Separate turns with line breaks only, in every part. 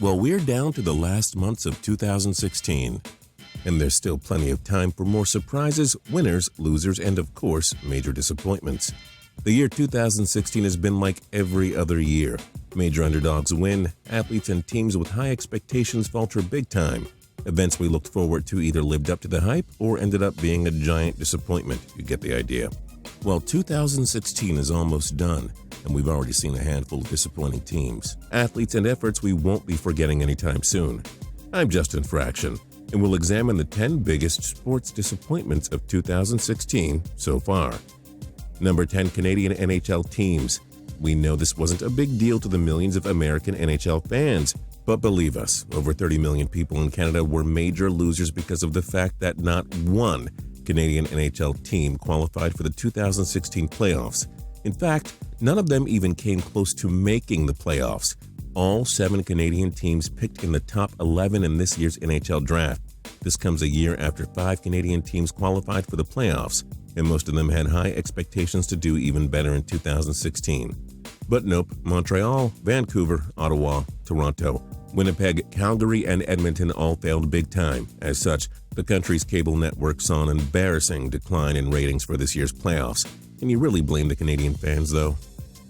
Well, we're down to the last months of 2016, and there's still plenty of time for more surprises, winners, losers, and of course, major disappointments. The year 2016 has been like every other year. Major underdogs win, athletes and teams with high expectations falter big time. Events we looked forward to either lived up to the hype or ended up being a giant disappointment. You get the idea. Well, 2016 is almost done, and we've already seen a handful of disappointing teams, athletes, and efforts we won't be forgetting anytime soon. I'm Justin Fraction, and we'll examine the 10 biggest sports disappointments of 2016 so far. Number 10, Canadian NHL teams. We know this wasn't a big deal to the millions of American NHL fans, but believe us, over 30 million people in Canada were major losers because of the fact that not one Canadian NHL team qualified for the 2016 playoffs. In fact, none of them even came close to making the playoffs. All 7 Canadian teams picked in the top 11 in this year's NHL draft. This comes a year after 5 Canadian teams qualified for the playoffs, and most of them had high expectations to do even better in 2016. But nope, Montreal, Vancouver, Ottawa, Toronto, Winnipeg, Calgary, and Edmonton all failed big time. As such, the country's cable network saw an embarrassing decline in ratings for this year's playoffs. Can you really blame the Canadian fans, though?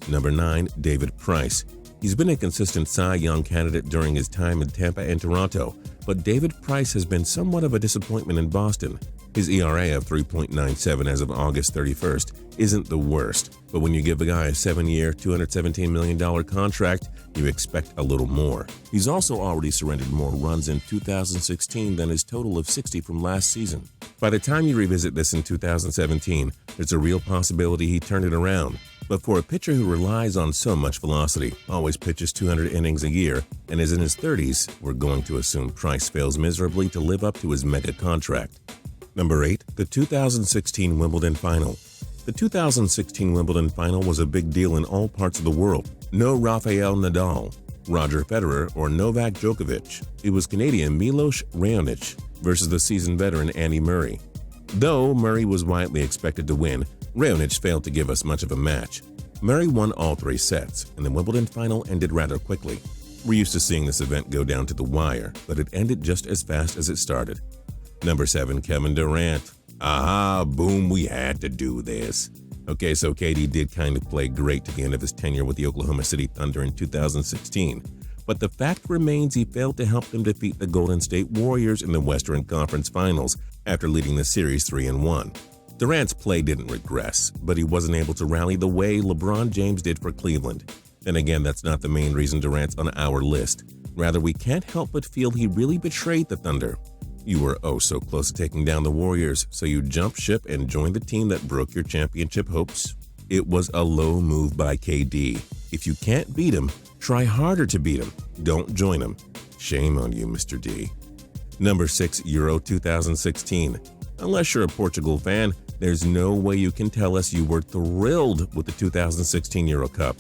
Number 9, David Price. He's been a consistent Cy Young candidate during his time in Tampa and Toronto, but David Price has been somewhat of a disappointment in Boston. His ERA of 3.97 as of August 31st isn't the worst, but when you give a guy a 7-year, $217 million contract, you expect a little more. He's also already surrendered more runs in 2016 than his total of 60 from last season. By the time you revisit this in 2017, there's a real possibility he turned it around. But for a pitcher who relies on so much velocity, always pitches 200 innings a year, and is in his 30s, we're going to assume Price fails miserably to live up to his mega contract. Number 8, the 2016 Wimbledon Final. The 2016 Wimbledon Final was a big deal in all parts of the world. No Rafael Nadal, Roger Federer, or Novak Djokovic. It was Canadian Milos Raonic versus the seasoned veteran Andy Murray. Though Murray was widely expected to win, Raonic failed to give us much of a match. Murray won all 3 sets, and the Wimbledon Final ended rather quickly. We're used to seeing this event go down to the wire, but it ended just as fast as it started. Number 7, Kevin Durant. Aha, boom, we had to do this. Okay, so KD did kind of play great to the end of his tenure with the Oklahoma City Thunder in 2016. But the fact remains he failed to help them defeat the Golden State Warriors in the Western Conference Finals after leading the series 3-1. Durant's play didn't regress, but he wasn't able to rally the way LeBron James did for Cleveland. And again, that's not the main reason Durant's on our list. Rather, we can't help but feel he really betrayed the Thunder. You were oh so close to taking down the Warriors, so you jumped ship and joined the team that broke your championship hopes? It was a low move by KD. If you can't beat him, try harder to beat him. Don't join him. Shame on you, Mr. D. Number 6, Euro 2016. Unless you're a Portugal fan, there's no way you can tell us you were thrilled with the 2016 Euro Cup.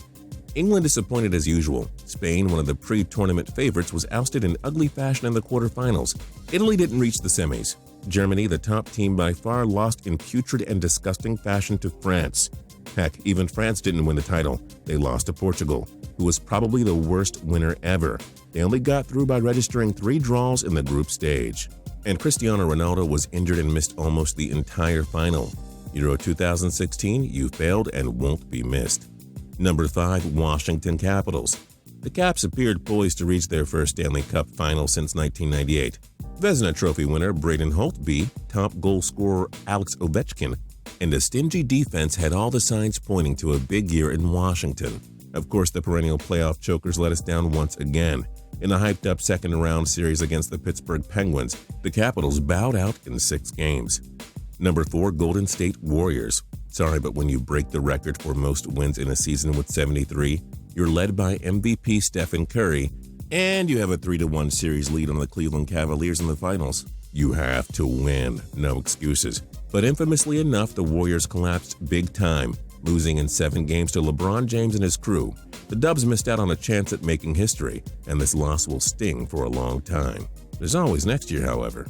England disappointed as usual. Spain, one of the pre-tournament favorites, was ousted in ugly fashion in the quarterfinals. Italy didn't reach the semis. Germany, the top team by far, lost in putrid and disgusting fashion to France. Heck, even France didn't win the title. They lost to Portugal, who was probably the worst winner ever. They only got through by registering 3 draws in the group stage. And Cristiano Ronaldo was injured and missed almost the entire final. Euro 2016, you failed and won't be missed. Number 5, Washington Capitals. The Caps appeared poised to reach their first Stanley Cup final since 1998. Vezina Trophy winner Braden Holtby, top goal scorer Alex Ovechkin, and a stingy defense had all the signs pointing to a big year in Washington. Of course, the perennial playoff chokers let us down once again. In a hyped-up second-round series against the Pittsburgh Penguins, the Capitals bowed out in 6 games. Number 4, Golden State Warriors. Sorry, but when you break the record for most wins in a season with 73, you're led by MVP Stephen Curry, and you have a 3-1 series lead on the Cleveland Cavaliers in the finals. You have to win, no excuses. But infamously enough, the Warriors collapsed big time, losing in 7 games to LeBron James and his crew. The Dubs missed out on a chance at making history, and this loss will sting for a long time. There's always next year, however.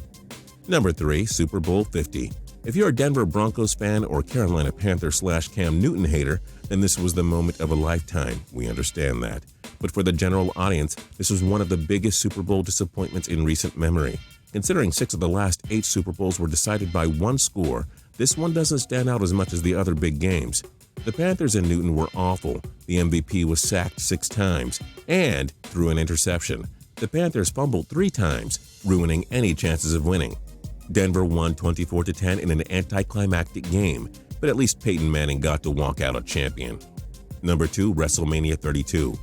Number 3, Super Bowl 50. If you're a Denver Broncos fan or Carolina Panther / Cam Newton hater, And this was the moment of a lifetime, we understand that. But for the general audience, this was one of the biggest Super Bowl disappointments in recent memory. Considering 6 of the last 8 Super Bowls were decided by one score, this one doesn't stand out as much as the other big games. The Panthers and Newton were awful. The MVP was sacked 6 times and threw an interception. The Panthers fumbled 3 times, ruining any chances of winning. Denver won 24-10 in an anticlimactic game, but at least Peyton Manning got to walk out a champion. Number 2, WrestleMania 32.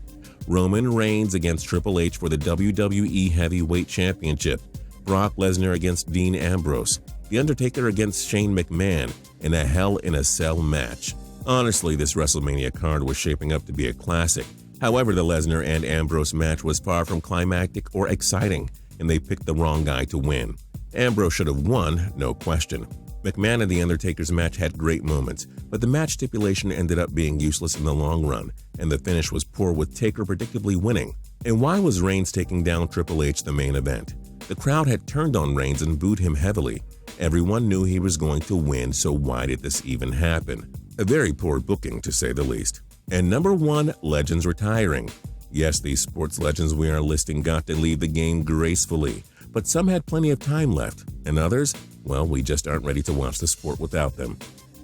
Roman Reigns against Triple H for the WWE Heavyweight Championship. Brock Lesnar against Dean Ambrose. The Undertaker against Shane McMahon in a Hell in a Cell match. Honestly, this WrestleMania card was shaping up to be a classic. However, the Lesnar and Ambrose match was far from climactic or exciting, and they picked the wrong guy to win. Ambrose should have won, no question. McMahon and The Undertaker's match had great moments, but the match stipulation ended up being useless in the long run, and the finish was poor with Taker predictably winning. And why was Reigns taking down Triple H the main event? The crowd had turned on Reigns and booed him heavily. Everyone knew he was going to win, so why did this even happen? A very poor booking, to say the least. And number 1, legends retiring. Yes, these sports legends we are listing got to leave the game gracefully, but some had plenty of time left, and others, well, we just aren't ready to watch the sport without them.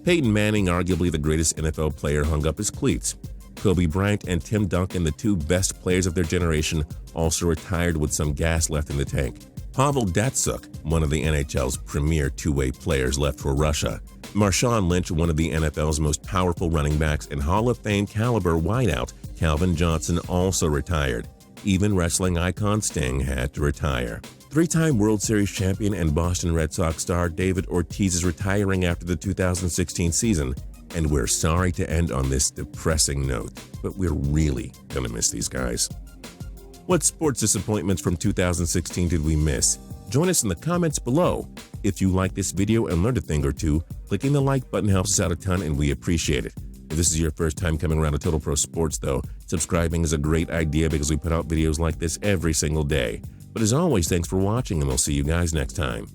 Peyton Manning, arguably the greatest NFL player, hung up his cleats. Kobe Bryant and Tim Duncan, the 2 best players of their generation, also retired with some gas left in the tank. Pavel Datsyuk, one of the NHL's premier two-way players, left for Russia. Marshawn Lynch, one of the NFL's most powerful running backs and Hall of Fame caliber wideout, Calvin Johnson, also retired. Even wrestling icon Sting had to retire. 3-time World Series champion and Boston Red Sox star David Ortiz is retiring after the 2016 season, and we're sorry to end on this depressing note, but we're really gonna miss these guys. What sports disappointments from 2016 did we miss? Join us in the comments below. If you like this video and learned a thing or two, clicking the like button helps us out a ton and we appreciate it. If this is your first time coming around to Total Pro Sports though, subscribing is a great idea because we put out videos like this every single day. But as always, thanks for watching and we'll see you guys next time.